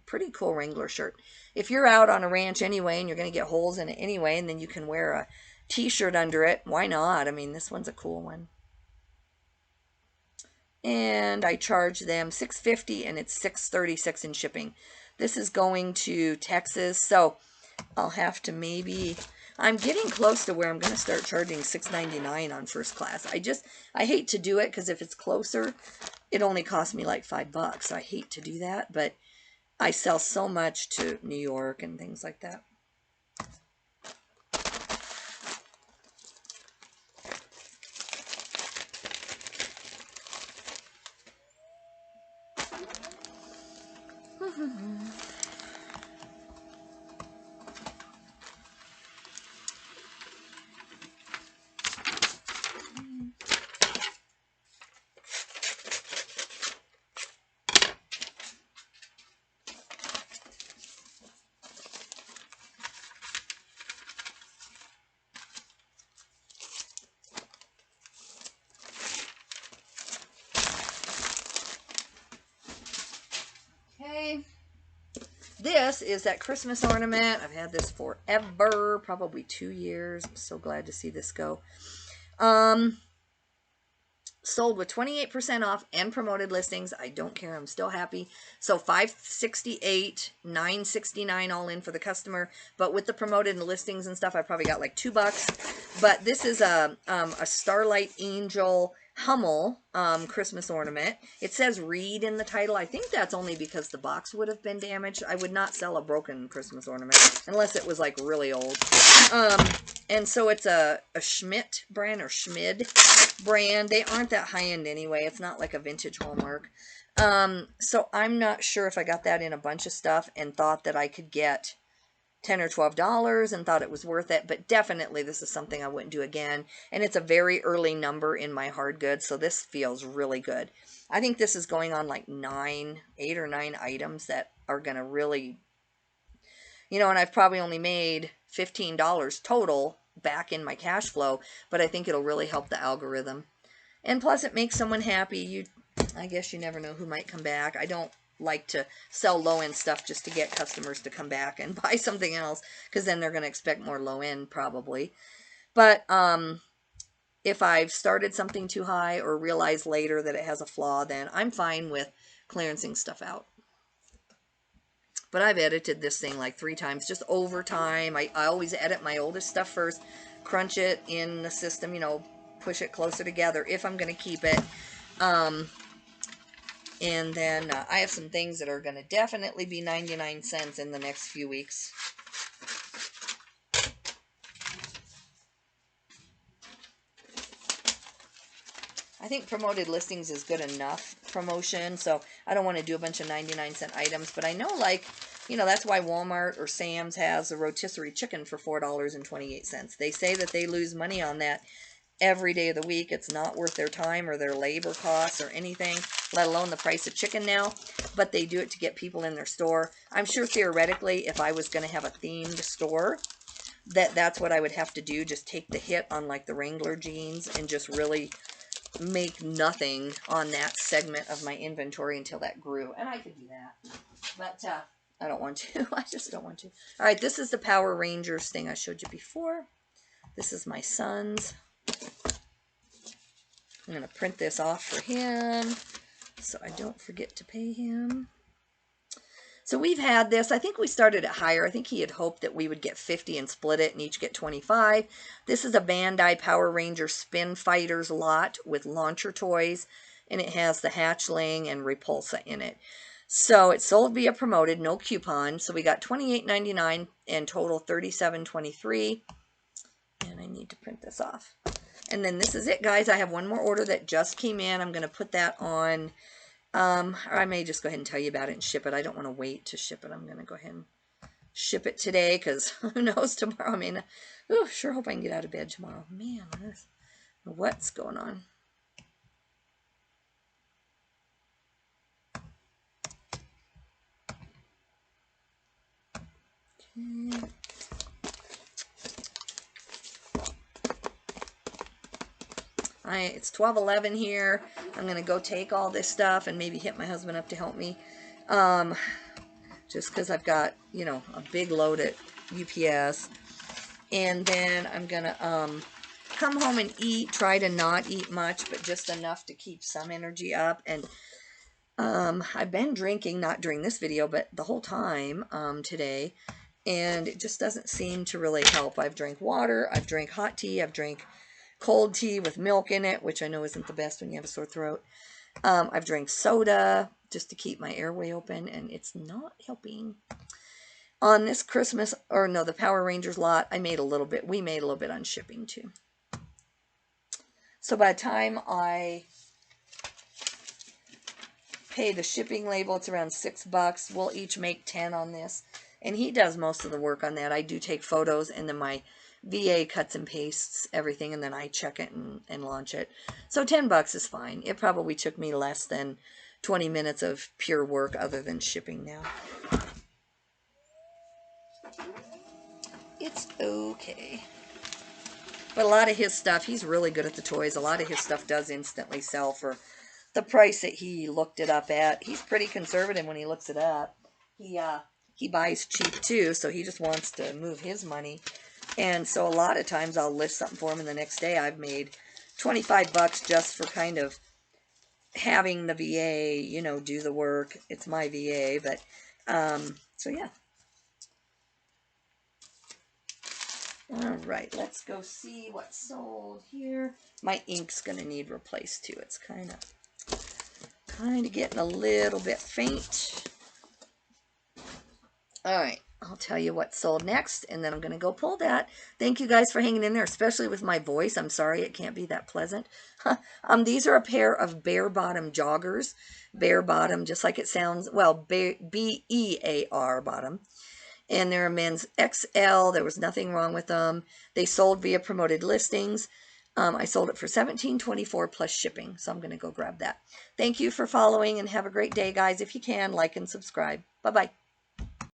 pretty cool Wrangler shirt. If you're out on a ranch anyway and you're going to get holes in it anyway, and then you can wear a t-shirt under it, why not? I mean, this one's a cool one. And I charged them $6.50, and it's $6.36 in shipping. This is going to Texas, so I'll have to maybe, I'm getting close to where I'm going to start charging $6.99 on first class. I hate to do it, because if it's closer, it only costs me like $5. So I hate to do that, but I sell so much to New York and things like that. Okay, this is that Christmas ornament. I've had this forever, probably 2 years. I'm so glad to see this go. Sold with 28% off and promoted listings. I don't care. I'm still happy. So $568, $969 all in for the customer. But with the promoted listings and stuff, I probably got like $2. But this is a Starlight Angel Hummel Christmas ornament. It says Reed in the title. I think that's only because the box would have been damaged. I would not sell a broken Christmas ornament unless it was like really old. And so it's a Schmidt brand, or Schmid brand. They aren't that high-end anyway. It's not like a vintage Hallmark. So I'm not sure if I got that in a bunch of stuff and thought that I could get $10 or $12 and thought it was worth it, but definitely this is something I wouldn't do again. And it's a very early number in my hard goods, so this feels really good. I think this is going on like 8 or 9 items that are going to really, and I've probably only made $15 total back in my cash flow, but I think it'll really help the algorithm. And plus it makes someone happy. I guess you never know who might come back. I don't like to sell low-end stuff just to get customers to come back and buy something else, because then they're going to expect more low-end probably. But if I've started something too high or realize later that it has a flaw, then I'm fine with clearancing stuff out. But I've edited this thing like 3 times just over time. I always edit my oldest stuff first, crunch it in the system, you know, push it closer together if I'm going to keep it. And then I have some things that are going to definitely be 99 cents in the next few weeks. I think promoted listings is good enough promotion, so I don't want to do a bunch of 99-cent items. But I know, like, you know, that's why Walmart or Sam's has a rotisserie chicken for $4.28. They say that they lose money on that every day of the week. It's not worth their time or their labor costs or anything, let alone the price of chicken now. But they do it to get people in their store. I'm sure theoretically, if I was going to have a themed store, that's what I would have to do. Just take the hit on like the Wrangler jeans and just really make nothing on that segment of my inventory until that grew. And I could do that. But I don't want to. I just don't want to. All right, this is the Power Rangers thing I showed you before. This is my son's. I'm going to print this off for him so I don't forget to pay him. So we've had this. I think we started it higher. I think he had hoped that we would get 50 and split it and each get 25. This is a Bandai Power Ranger Spin Fighters lot with launcher toys, and it has the Hatchling and Repulsa in it. So it's sold via promoted, no coupon. So we got $28.99 and total $37.23. And I need to print this off. And then this is it, guys. I have one more order that just came in. I'm going to put that on. Or I may just go ahead and tell you about it and ship it. I don't want to wait to ship it. I'm going to go ahead and ship it today, because who knows tomorrow. I mean, sure hope I can get out of bed tomorrow. Man, what's going on? Okay. It's 12:11 here. I'm going to go take all this stuff and maybe hit my husband up to help me. Just because I've got, you know, a big load at UPS. And then I'm going to come home and eat. Try to not eat much, but just enough to keep some energy up. And I've been drinking, not during this video, but the whole time today. And it just doesn't seem to really help. I've drank water. I've drank hot tea. I've drank cold tea with milk in it, which I know isn't the best when you have a sore throat. I've drank soda just to keep my airway open, and it's not helping. On this Christmas, or no, the Power Rangers lot, we made a little bit on shipping too. So by the time I pay the shipping label, it's around $6. We'll each make 10 on this, and he does most of the work on that. I do take photos, and then my VA cuts and pastes everything, and then I check it and launch it. So $10 is fine. It probably took me less than 20 minutes of pure work other than shipping now. It's okay. But a lot of his stuff, he's really good at the toys. A lot of his stuff does instantly sell for the price that he looked it up at. He's pretty conservative when he looks it up. He buys cheap too, so he just wants to move his money. And so a lot of times I'll list something for him, and the next day I've made $25 just for kind of having the VA, you know, do the work. It's my VA, but, so yeah. All right, let's go see what's sold here. My ink's going to need replaced too. It's kind of getting a little bit faint. All right. I'll tell you what's sold next, and then I'm going to go pull that. Thank you guys for hanging in there, especially with my voice. I'm sorry it can't be that pleasant. These are a pair of bare bottom joggers. Bare bottom, just like it sounds. Well, B-E-A-R bottom. And they're a men's XL. There was nothing wrong with them. They sold via promoted listings. I sold it for $17.24 plus shipping, so I'm going to go grab that. Thank you for following, and have a great day, guys. If you can, like and subscribe. Bye-bye.